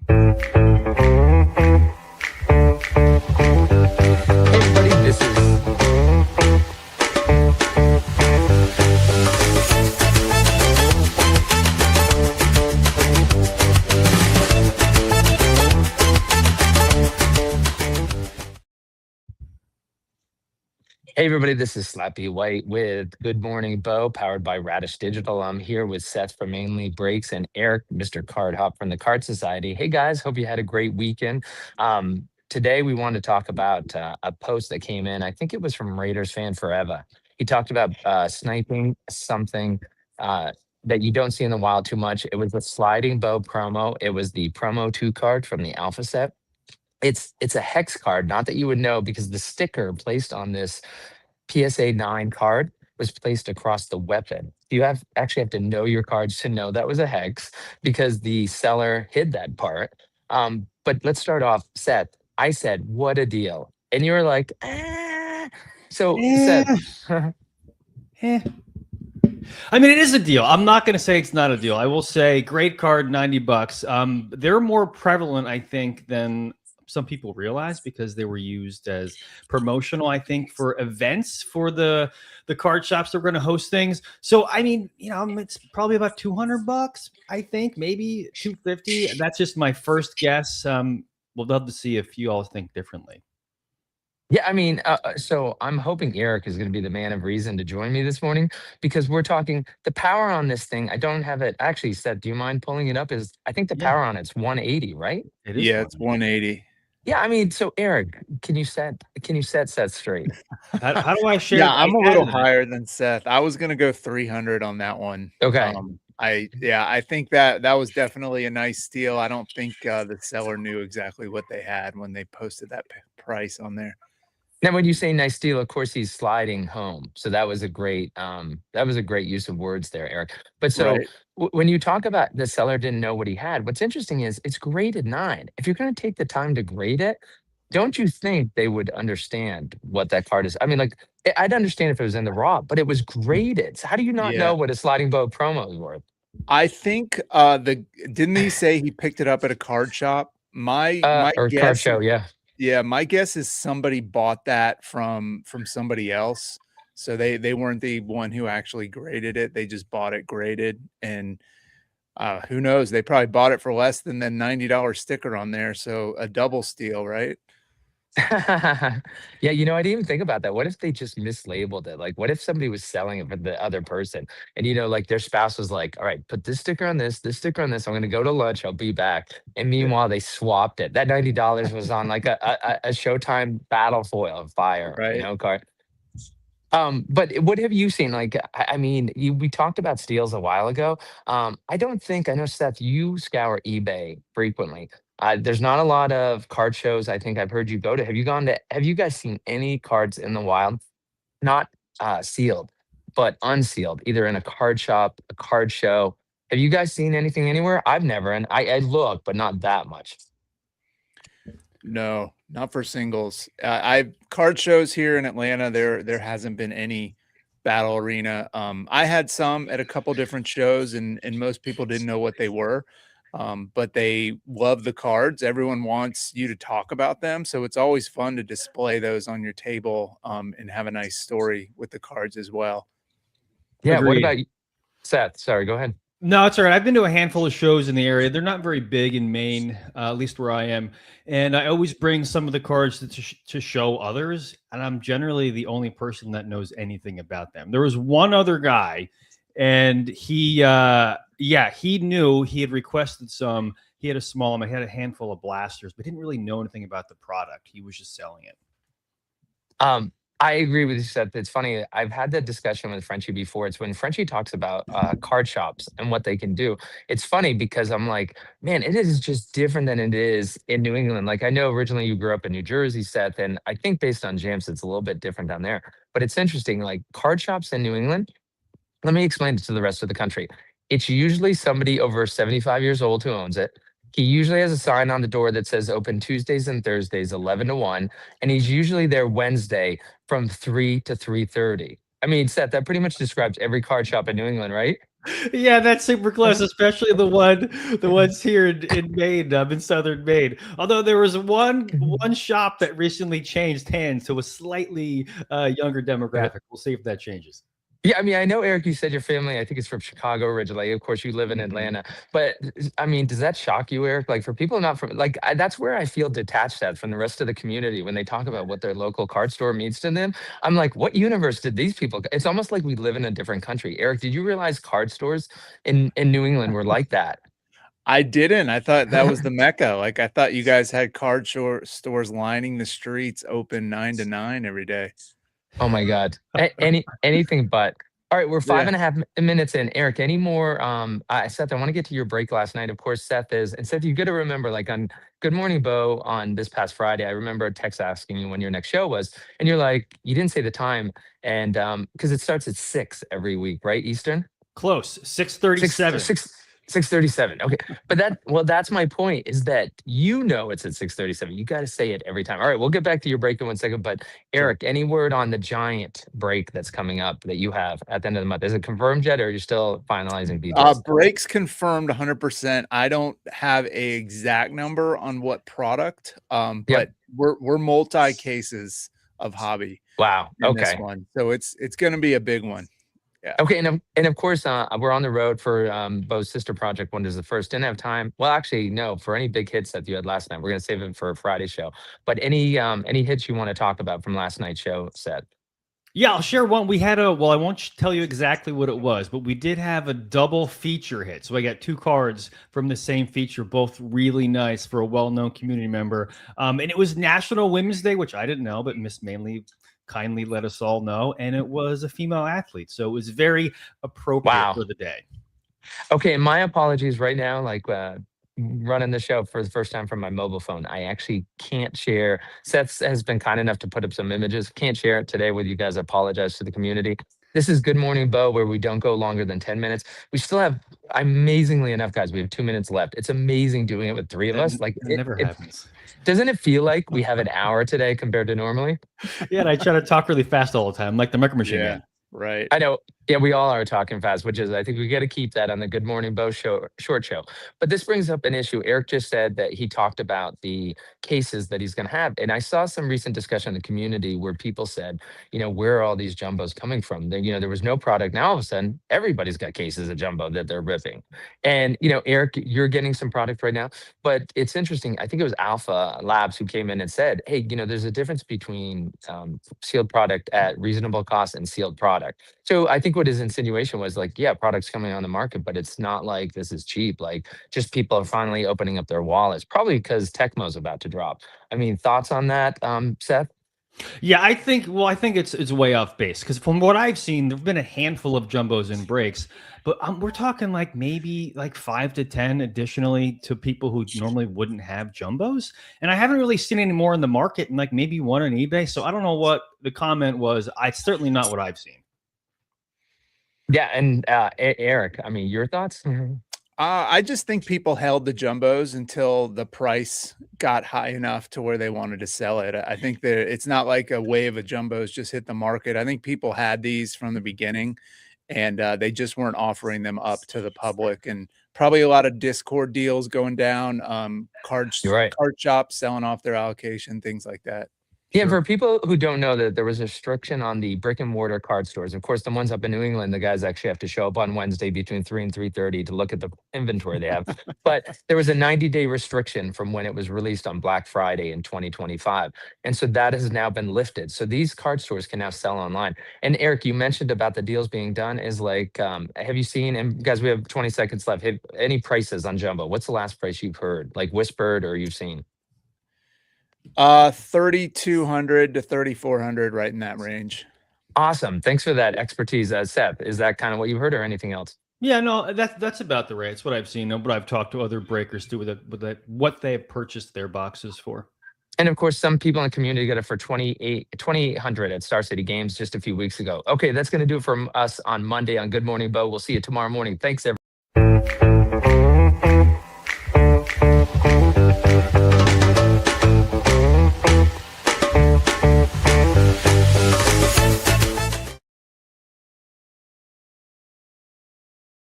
Hey everybody, this is Hey everybody, this is Slappy White with Good Morning Bo, powered by Radish Digital. I'm here with Seth from Mainly Breaks and Eric, Mr. Card Hop from the Card Society. Hey guys, hope you had a great weekend. Today we want to talk about a post that came in. I think it was from Raiders fan Forever. He talked about sniping something that you don't see in the wild too much. It was the sliding bow promo. It was the promo 2 card from the Alpha set. It's a hex card, not that you would know because the sticker placed on this PSA 9 card was placed across the weapon. You actually have to know your cards to know that was a hex because the seller hid that part. But let's start off, Seth. I said, "What a deal," and you were like, "Ah." So, Seth, Eh, eh. I mean, it is a deal. I'm not going to say it's not a deal. I will say, great card, $90. They're more prevalent, I think, than some people realize because they were used as promotional. I think for events for the card shops that are going to host things. So, I mean, it's probably about $200. I think maybe 250. That's just my first guess. We'll love to see if you all think differently. yeah, I mean, so I'm hoping Eric is going to be the man of reason to join me this morning because we're talking the power on this thing. I don't have it actually set. Do you mind pulling it up? Is I think the Yeah, power on it's 180, right? it is Yeah, one. it's 180. Yeah, I mean, so Eric, can you set straight? How do I share? Yeah, I I'm a little added it. higher than Seth. I was gonna go 300 on that one. Okay. I think that was definitely a nice steal. I don't think the seller knew exactly what they had when they posted that price on there. Now, when you say nice deal, of course he's sliding home. So that was a great use of words there, Eric. But so Right. when you talk about the seller didn't know what he had, what's interesting is it's graded 9. If you're going to take the time to grade it, don't you think they would understand what that card is? I mean, like I'd understand if it was in the raw, but it was graded. So how do you not Yeah. know what a sliding bow promo is worth? I think the didn't he say he picked it up at a card shop? My Or card guess show, yeah. Yeah, my guess is somebody bought that from somebody else. So they weren't the one who actually graded it. They just bought it graded, and who knows? They probably bought it for less than the $90 sticker on there. So a double steal, right? Yeah, I didn't even think about that. What if they just mislabeled it? Like, what if somebody was selling it for the other person and, like their spouse was like, all right, put this sticker on this sticker on this. I'm going to go to lunch. I'll be back. And Yeah. meanwhile, they swapped it. That $90 was on like a Showtime battle foil fire, Right. card. But what have you seen? Like, I mean, we talked about steals a while ago. I know, Seth, you scour eBay frequently. There's not a lot of card shows I think I've heard you go to. Have you guys seen any cards in the wild? Not sealed, but unsealed, either in a card shop, a card show. Have you guys seen anything anywhere? I've never, and I look, but not that much. No, not for singles. I've card shows here in Atlanta. There hasn't been any battle arena. I had some at a couple different shows, and most people didn't know what they were. But they love the cards. Everyone wants you to talk about them, so it's always fun to display those on your table and have a nice story with the cards as well. Yeah, what Agreed. about you, Seth? Sorry, go ahead. No, it's all right. I've been to a handful of shows in the area. They're not very big in Maine, at least where I am. And I always bring some of the cards to show others. And I'm generally the only person that knows anything about them. There was one other guy, and he knew he had requested some. He had a small amount, he had a handful of blasters, but didn't really know anything about the product. He was just selling it. Um, I agree with you, Seth. It's funny. I've had that discussion with Frenchie before. It's when Frenchie talks about card shops and what they can do. It's funny because I'm like, man, it is just different than it is in New England. Like I know originally you grew up in New Jersey, Seth, and I think based on James, it's a little bit different down there. But it's interesting. Like card shops in New England. Let me explain it to the rest of the country. It's usually somebody over 75 years old who owns it. He usually has a sign on the door that says open Tuesdays and Thursdays, 11 to 1. And he's usually there Wednesday from 3 to 3:30. I mean, Seth, that pretty much describes every card shop in New England, right? Yeah, that's super close, especially the ones here in Maine, in southern Maine. Although there was one shop that recently changed hands to a slightly younger demographic. We'll see if that changes. Yeah, I mean, I know, Eric, you said your family, I think it's from Chicago originally. Of course, you live in Atlanta. But I mean, does that shock you, Eric? Like, for people not from, like, that's where I feel detached at from the rest of the community when they talk about what their local card store means to them. I'm like, what universe did these people? It's almost like we live in a different country. Eric, did you realize card stores in New England were like that? I didn't. I thought that was the mecca. Like, I thought you guys had stores lining the streets open 9 to 9 every day. Oh my God. Anything but. All right, we're five Yeah, and a half minutes in. Eric, any more? Seth, I want to get to your break last night. Of course, Seth is, and Seth, you got to remember, like on Good Morning Bo on this past Friday, I remember a text asking you when your next show was, and you're like, you didn't say the time, and because it starts at 6 every week, right, Eastern? Close, Six 6:37. six 6:37. Okay. But that's my point is that it's at 6:37. You got to say it every time. All right, we'll get back to your break in 1 second. But Sure. Eric, any word on the giant break that's coming up that you have at the end of the month? Is it confirmed yet, or are you still finalizing details? breaks confirmed 100%. I don't have a exact number on what product, Yep. but we're multi cases of hobby Wow. in this Okay. one, so it's going to be a big one. Yeah. Okay, and of course, we're on the road for Bo's sister project. One is the first. Didn't have time. Well, actually, no. For any big hits that you had last night, we're gonna save it for a Friday show. But any hits you want to talk about from last night's show set? Yeah, I'll share one. Well, I won't tell you exactly what it was, but we did have a double feature hit. So I got two cards from the same feature, both really nice for a well-known community member. And it was National Women's Day, which I didn't know, but Miss Manley kindly let us all know. And it was a female athlete. So it was very appropriate Wow. for the day. Okay, and my apologies right now, like running the show for the first time from my mobile phone. I actually can't share. Seth has been kind enough to put up some images. Can't share it today with you guys. I apologize to the community. This is Good Morning Bo, where we don't go longer than 10 minutes. We still have, amazingly enough, guys, we have 2 minutes left. It's amazing doing it with three of us. Like That never happens. doesn't it feel like we have an hour today compared to normally? Yeah, and I try to talk really fast all the time, like the Micro Machine Yeah, Man. right. I know. Yeah, we all are talking fast, which is, I think we got to keep that on the Good Morning Bo show, short show. But this brings up an issue. Eric just said that he talked about the cases that he's going to have. And I saw some recent discussion in the community where people said, where are all these jumbos coming from? There was no product. Now all of a sudden, everybody's got cases of jumbo that they're ripping. And, Eric, you're getting some product right now. But it's interesting. I think it was Alpha Labs who came in and said, hey, there's a difference between sealed product at reasonable cost and sealed product. So I think what his insinuation was like, yeah, products coming on the market, but it's not like this is cheap. Like, just people are finally opening up their wallets, probably because Tecmo's about to drop. I mean, thoughts on that, Seth? Yeah, I think it's way off base because from what I've seen, there've been a handful of jumbos and breaks, but we're talking like maybe like 5 to 10 additionally to people who normally wouldn't have jumbos. And I haven't really seen any more in the market and like maybe one on eBay. So I don't know what the comment was. It's certainly not what I've seen. Yeah, and Eric, I mean, your thoughts? I just think people held the jumbos until the price got high enough to where they wanted to sell it. I think that it's not like a wave of jumbos just hit the market. I think people had these from the beginning, and they just weren't offering them up to the public. And probably a lot of Discord deals going down, You're right. card shops selling off their allocation, things like that. Yeah, Sure. for people who don't know that there was a restriction on the brick and mortar card stores. Of course, the ones up in New England, the guys actually have to show up on Wednesday between 3 and 3:30 to look at the inventory they have. But there was a 90-day restriction from when it was released on Black Friday in 2025. And so that has now been lifted. So these card stores can now sell online. And Eric, you mentioned about the deals being done is like, have you seen, and guys, we have 20 seconds left. Have any prices on Jumbo? What's the last price you've heard, like whispered or you've seen? 3,200 to 3,400, right in that range. Awesome. Thanks for that expertise, Seth. Is that kind of what you heard or anything else? Yeah, no, that's about the rate. It's what I've seen. But I've talked to other breakers too with what they have purchased their boxes for. And of course, some people in the community got it for 2,800 at Star City Games just a few weeks ago. Okay, that's going to do it from us on Monday on Good Morning Bo. We'll see you tomorrow morning. Thanks, everyone.